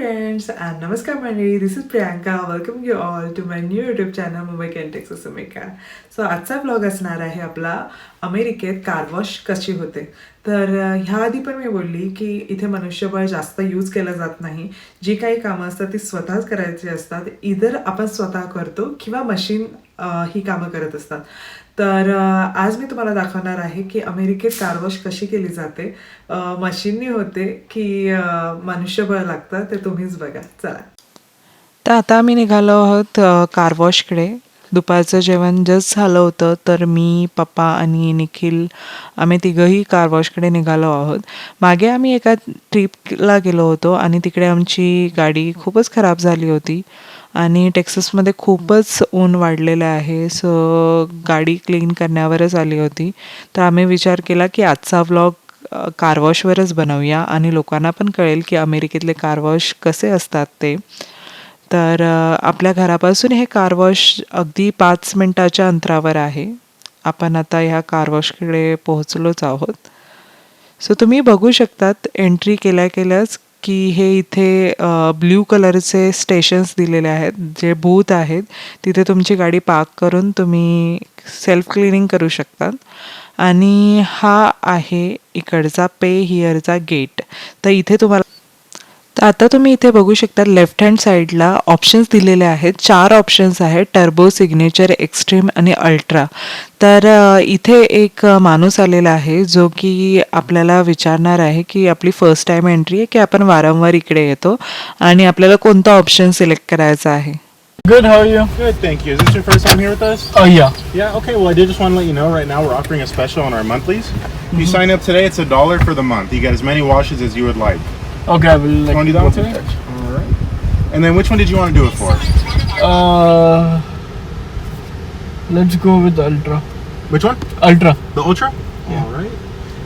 Friends and नमस्कार मंडळी. This is Priyanka. Welcome you all to my new YouTube channel Mumbai can Texas America. So आजचा blog असणार आहे आपला अमेरिकेत कार वॉश कशी होते. तर ह्या आधी पण मी बोलली की इथे मनुष्यबळ जास्त यूज केलं जात नाही. जी काही कामं असतात ती स्वतःच करायची असतात. इधर आपण स्वतः करतो किंवा मशीन ही कामं करत असतात. तर आज मी तुम्हाला दाखवणार आहे की अमेरिकेत कार वॉश कशी केली जाते. मशीननी होते की मनुष्यबळ लागतं ते तुम्हीच बघा. चला. तर आता आम्ही निघालो आहोत कार वॉशकडे. दुपारचं जेवण जस्ट झालं होतं तर मी, पप्पा आणि निखिल आम्ही तिघंही कार वॉशकडे निघालो आहोत. मागे आम्ही एका ट्रिपला गेलो होतो आणि तिकडे आमची गाडी खूपच खराब झाली होती आणि टेक्सासमध्ये खूपच ऊन वाढलेलं आहे. सो गाडी क्लीन करण्यावरच आली होती. तर आम्ही विचार केला की आजचा व्लॉग कार वॉशवरच बनवूया आणि लोकांना पण कळेल की अमेरिकेतले कार वॉश कसे असतात ते. तर आपल्या घरापासून हे कार वॉश अगदी 5 मिनिटाच्या अंतरावर आहे. आपण आता ह्या कार वॉशकडे पोहोचलोच आहोत. सो तुम्ही बघू शकतात एंट्री केल्याच की हे इथे ब्ल्यू कलरचे स्टेशन्स दिलेले आहेत, जे बूथ आहेत. तिथे तुमची गाडी पार्क करून तुम्ही सेल्फ क्लिनिंग करू शकतात. आणि हा आहे इकडचा पे हिअरचा गेट. तर इथे तुम्हाला तर आता तुम्ही इथे बघू शकता लेफ्ट हँड साईडला ऑप्शन्स दिलेले आहेत. 4 ऑप्शन्स आहेत, टर्बो, सिग्नेचर, एक्स्ट्रीम आणि अल्ट्रा. तर इथे एक माणूस आलेला आहे जो की आपल्याला विचारणार आहे की आपली फर्स्ट टाइम एंट्री आहे की आपण वारंवार इकडे येतो आणि आपल्याला कोणता ऑप्शन सिलेक्ट करायचा आहे. Good, how are you? Good, thank you. Is this your first time here with us? Yeah. Yeah, okay. Well, I did just want to let you know right now we're offering a special on our monthlies. If you sign up today, it's $1 for the month. You get as many washes as you would like. Okay, I will You want to do that one today? All right. And then which one did you want to do it for? Let's go with the Ultra. Which one? Ultra. The Ultra? All right.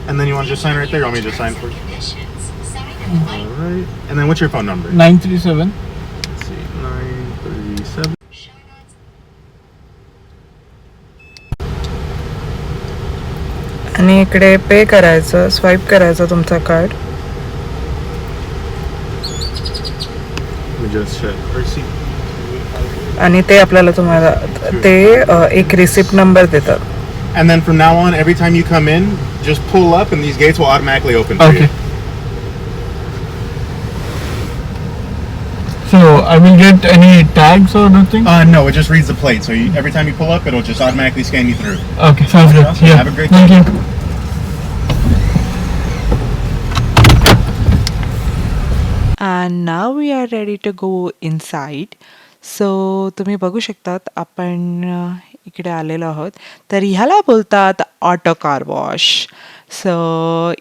And then you want to just sign right there? You want me to just sign first? All right. And then what's your phone number? 937. Let's see. 937. आणि इकडे पे करायचं, swipe करायचं तुमचा card. Let me just check. Receipt. आणि ते आपल्याला तुम्हाला ते एक रिसिप्ट नंबर देतात. And then from now on, every time you come in, just pull up and these gates will automatically open for Okay. you. So I will get any tags or nothing? No, it just reads the plate. So every time you pull up, it'll just automatically scan you through. Okay, sounds good. Awesome. Yeah. Have a great Thank day. you. And now we are ready to go inside. So तुम्ही बघू शकतात आपण इकडे आलेलो आहोत. तर ह्याला बोलतात ऑटो कार वॉश. सो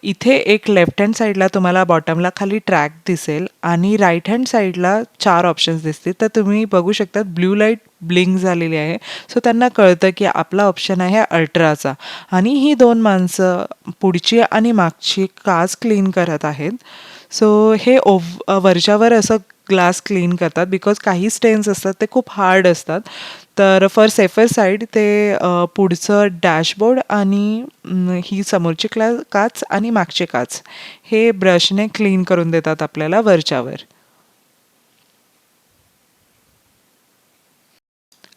इथे एक लेफ्ट हँड साईडला तुम्हाला बॉटमला खाली ट्रॅक दिसेल आणि राईट हँड साईडला 4 ऑप्शन्स दिसतील. तर तुम्ही बघू शकतात ब्ल्यू लाईट ब्लिंक झालेली आहे. सो त्यांना कळतं की आपला ऑप्शन आहे अल्ट्राचा. आणि ही 2 माणसं पुढची आणि मागची काच क्लीन करत आहेत. सो हे वरच्यावर असं ग्लास क्लीन करतात बिकॉज काही स्टेन्स असतात ते खूप हार्ड असतात. तर फॉर सेफर साईड ते पुढचं डॅशबोर्ड आणि ही समोरची काच आणि मागची काच हे ब्रशने क्लीन करून देतात आपल्याला वरच्यावर.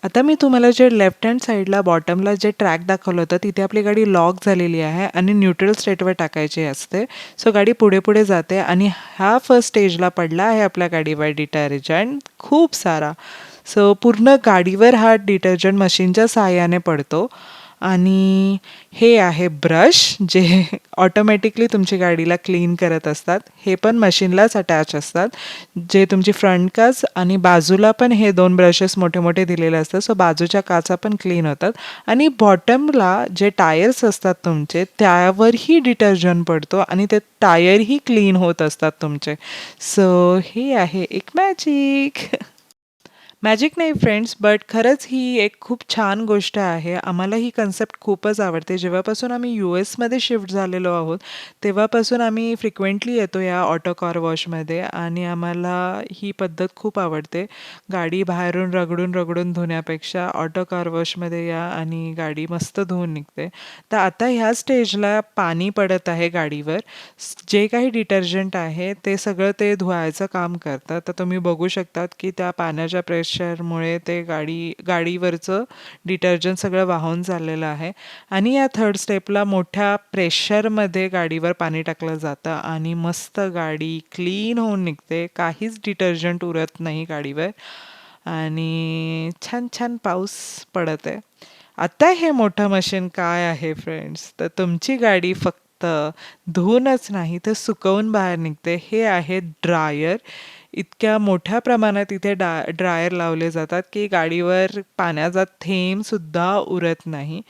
आता मी तुम्हाला जे लेफ्ट हँड साईडला बॉटमला जे ट्रॅक दाखवलं होतं तिथे आपली गाडी लॉक झालेली आहे आणि न्यूट्रल स्टेटवर टाकायची असते. सो गाडी पुढे पुढे जाते आणि ह्या फर्स्ट स्टेजला पडला आहे आपल्या गाडीवर डिटर्जंट खूप सारा. सो पूर्ण गाडीवर हा डिटर्जंट मशीनच्या सहाय्याने पडतो. आणि हे आहे ब्रश जे ऑटोमॅटिकली तुमची गाडीला क्लीन करत असतात. हे पण मशीनलाच अटॅच असतात. जे तुमची फ्रंट काच आणि बाजूला पण हे 2 ब्रशेस मोठे मोठे दिलेले असतात. सो बाजूच्या काचा पण क्लीन होतात. आणि बॉटमला जे टायर्स असतात तुमचे त्यावरही डिटर्जंट पडतो आणि ते टायरही क्लीन होत असतात तुमचे. सो हे आहे एक मॅजिक. मॅजिक नाही फ्रेंड्स, बट खरंच ही एक खूप छान गोष्ट आहे. आम्हाला ही कन्सेप्ट खूपच आवडते. जेव्हापासून आम्ही US मध्ये शिफ्ट झालेलो आहोत, तेव्हापासून आम्ही फ्रिक्वेंटली येतो या ऑटो कार वॉशमध्ये आणि आम्हाला ही पद्धत खूप आवडते. गाडी बाहेरून रगडून धुण्यापेक्षा ऑटो कार वॉशमध्ये या आणि गाडी मस्त धुवून निघते. तर आता ह्या स्टेजला पाणी पडत आहे गाडीवर. जे काही डिटर्जंट आहे ते सगळं ते धुवायचं काम करतं. तर तुम्ही बघू शकतात की त्या पाण्याच्या प्रेशरमुळे ते गाडीवरचं डिटर्जंट सगळं वाहून चाललेलं आहे आणि या थर्ड स्टेपला मोठ्या प्रेशरमध्ये गाडीवर पाणी टाकलं जातं आणि मस्त गाडी क्लीन होऊन निघते. काहीच डिटर्जंट उरत नाही गाडीवर आणि छान छान पाऊस पडत आहे. आता हे मोठं मशीन काय आहे फ्रेंड्स, तर तुमची गाडी फक्त धुवूनच नाही तर सुकवून बाहेर निघते. हे आहे ड्रायर. इतक्या मोठ्या प्रमाणात इथे ड्रायर लावले जातात की गाडीवर पाण्याचा थेंबसुद्धा उरत नाही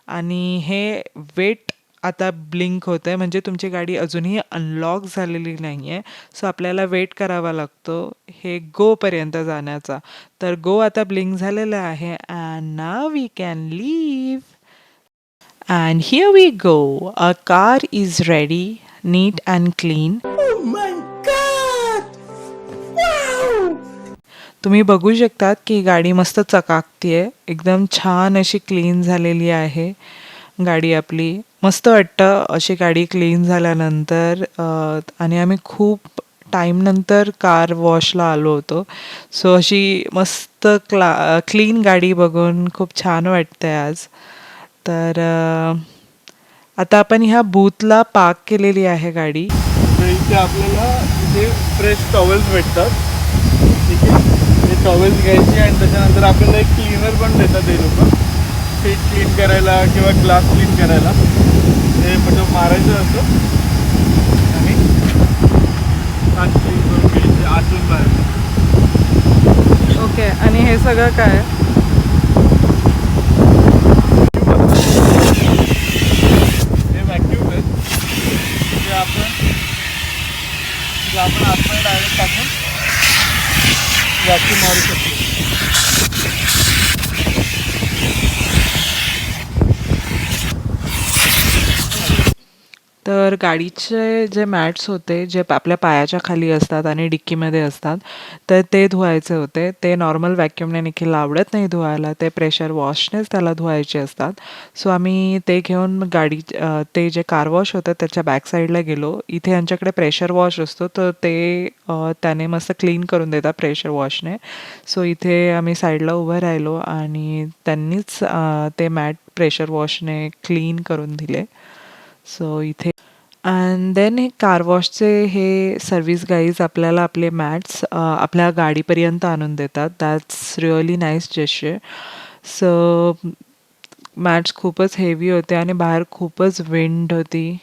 आणि हे वेट आता ब्लिंक होतंय म्हणजे तुमची गाडी अजूनही अनलॉक झालेली नाही आहे. सो आपल्याला वेट करावा लागतो हे गोपर्यंत जाण्याचा. तर गो आता ब्लिंक झालेलं आहे and now we can leave. And here we go. Our car is ready, neat and clean. तुम्ही बघू शकतात की गाडी मस्त चकाकतीये. एकदम छान अशी क्लीन झालेली आहे गाडी आपली. मस्त वाटतं अशी गाडी क्लीन झाल्यानंतर आणि आम्ही खूप टाईम नंतर कार वॉशला आलो होतो. सो अशी मस्त क्लीन गाडी बघून खूप छान वाटतंय आज. तर आता आपण ह्या बूथला पार्क केलेली आहे गाडी. तर इथे आपल्याला इथे फ्रेश टॉवेल्स भेटतात. ठीक आहे, ते टॉवेल्स घ्यायचे आणि त्याच्यानंतर आपल्याला एक क्लीनर पण देतात हे लोक, सीट क्लीन करायला किंवा ग्लास क्लीन करायला. ते म्हणजे मारायचं असतं आणि काच क्लीन करून घ्यायचे आतून बाहेर. ओके, आणि हे सगळं काय? हे व्हॅक्यूम आहे जे आपण आतमध्ये डायरेक्ट टाकून व्हॅक्यूम मारू शकतो. तर गाडीचे जे मॅट्स होते जे आपल्या पायाच्या खाली असतात आणि डिक्कीमध्ये असतात, तर ते धुवायचे होते. ते नॉर्मल व्हॅक्यूमने निखिलला आवडत नाही धुवायला, ते प्रेशर वॉशनेच त्याला धुवायचे असतात. सो आम्ही ते घेऊन ते जे कार वॉश होतं त्याच्या बॅक साईडला गेलो. इथे यांच्याकडे प्रेशर वॉश असतो तर ते त्याने मस्त क्लीन करून देतात प्रेशर वॉशने. सो इथे आम्ही साईडला उभं राहिलो आणि त्यांनीच ते मॅट प्रेशर वॉशने क्लीन करून दिले. सो इथे अँड देन हे कार वॉशचे हे सर्व्हिस गाईज आपल्याला आपले मॅट्स आपल्या गाडीपर्यंत आणून देतात. That's really nice gesture. So mats खूपच हेवी होते आणि बाहेर खूपच विंड होती,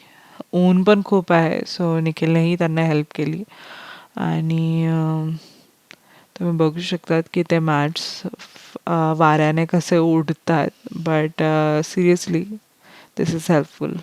ऊन पण खूप आहे. सो निखिलनेही त्यांना हेल्प केली आणि तुम्ही बघू शकतात की ते मॅट्स वाऱ्याने कसे उडतात. But seriously this is helpful.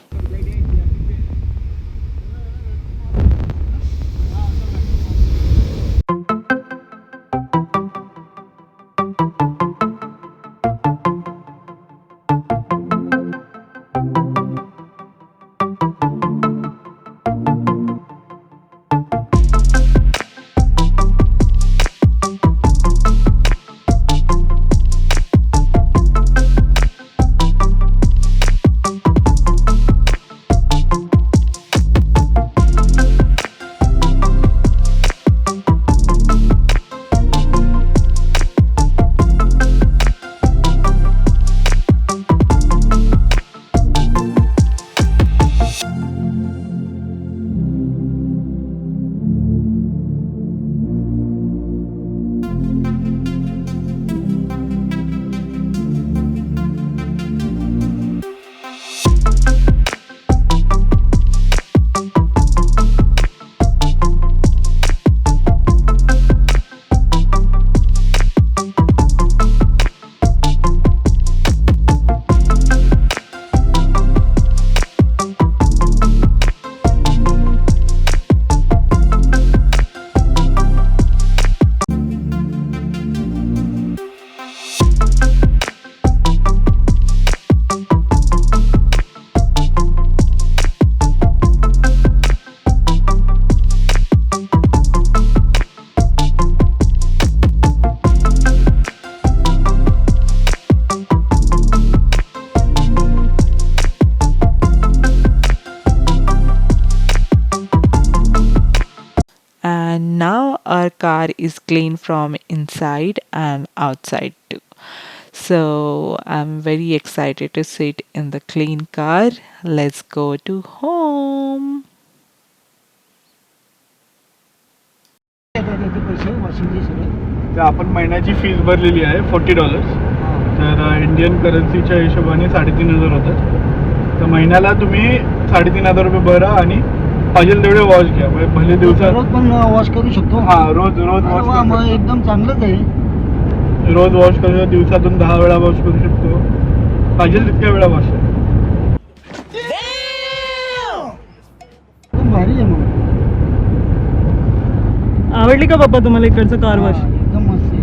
and now our car is clean from inside and outside too. So I'm very excited to sit in the clean car. Let's go to home. तर आपण महिन्याची fees भरलेली आहे $40. तर Indian करन्सीच्या हिशोबाने 3,500 होतात. तर महिन्याला तुम्ही 3,500 रुपये भरा आणि पाहिजे तेवढे वॉश घ्या. म्हणजे भले दिवसात रोज पण वॉश करू शकतो. हा रोज रोज अरे वॉश वा, मग एकदम चांगलंच आहे. रोज वॉश करू शकतो. दिवसातून 10 वेळा वॉश करू शकतो. पाहिजे तितक्या वेळा वॉश करा. एकदम भारी आहे मग. आवडली का पप्पा तुम्हाला इकडचं कार वॉश? हा, एकदम मस्त आहे.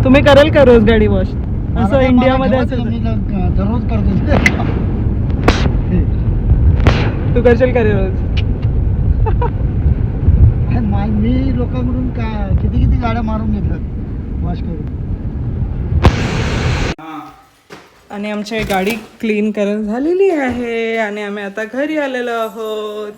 तुम्ही कराल का रोज गाडी वॉश? मला असं काय, इंडियामध्ये मला असेल ठेवायचं, मी दररोज करतो. तू करशील का रे रोज? मी लोकांकडून किती किती गाड्या मारून घेतल्यात वॉश करून. आणि आमची गाडी क्लीन करून झालेली आहे आणि आम्ही आता घरी आलेलो आहोत.